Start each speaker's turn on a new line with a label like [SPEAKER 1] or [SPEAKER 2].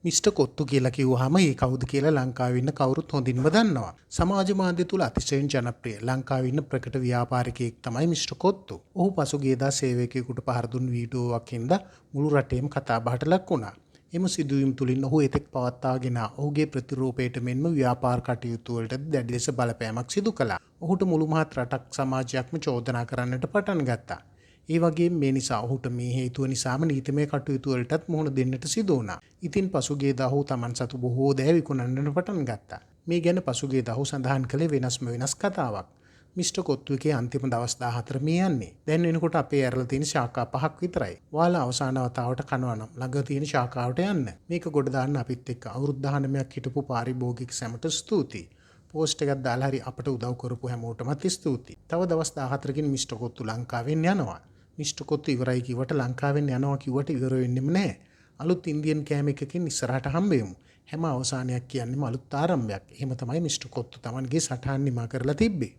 [SPEAKER 1] Mister kottu කියලා කිව්වහම ඒ කවුද කියලා ලංකාවේ ඉන්න කවුරුත් හොඳින්ම දන්නවා. සමාජ මාධ්‍ය තුල අතිශයින් ජනප්‍රිය ලංකාවේ ඉන්න ප්‍රකට ව්‍යාපාරිකයෙක් තමයි මිස්ටර් කොත්තු. ඔහු පසුගියදා සේවකයෙකුට පහර දුන් වීඩියෝවක් හින්දා මුළු රටේම කතා බහට ලක් වුණා. එම සිදුවීම් තුලින් ඔහු එතෙක් පවත්වාගෙන ඔහුගේ ප්‍රතිරූපයට මෙන්ම ව්‍යාපාර කටයුතු වලට දැඩි ලෙස බලපෑමක් සිදු කළා. ඔහුට මුළු මහත් රටක් සමාජයක්ම චෝදනා කරන්නට පටන් ගත්තා. ඒ වගේම මේ නිසා ඔහුට මේ හේතුව නිසාම නීතිමය කටයුතු වලටත් මුහුණ දෙන්නට සිදු වුණා. ඉතින් පසුගියදා ඔහු Taman සතු බොහෝ දෑ විකුණන්නට පටන් ගත්තා. මේ ගැන පසුගියදා ඔහු සඳහන් කළේ වෙනස් කතාවක්. මිස්ටර් කොත්තුගේ අන්තිම දවස් 14 මේ යන්නේ. දැන් වෙනකොට අපේ ඇරලා තියෙන ශාඛා 5ක් විතරයි. ඔයාලා අවසාන වතාවට කනවා නම් ළඟ තියෙන ශාඛාවට යන්න. මේක ගොඩ දාන්න අපිත් එක්ක අවුරුදු 19ක් හිටපු පාරිභෝගික සැමට ස්තුතියි. පෝස්ට් එකක් දාලා හරි අපට උදව් කරපු හැමෝටමත් ස්තුතියි. තව දවස් 14කින් මිස්ටර් කොත්තු ලංකාවෙන් යනවා. මිස්ටර් කොත්තු ඉවරයි කිව්වට ලංකාවෙන් යනවා කිව්වට ඉවර වෙන්නෙම නැහැ. අලුත් ඉන්දියන් කෑම එකකින් ඉස්සරහට හම්බෙමු. හැම අවසානයක් කියන්නේම අලුත් ආරම්භයක්. එහෙම තමයි මිස්ටර් කොත්තු Tamanගේ සටහන් නිමා කරලා තිබ්බේ.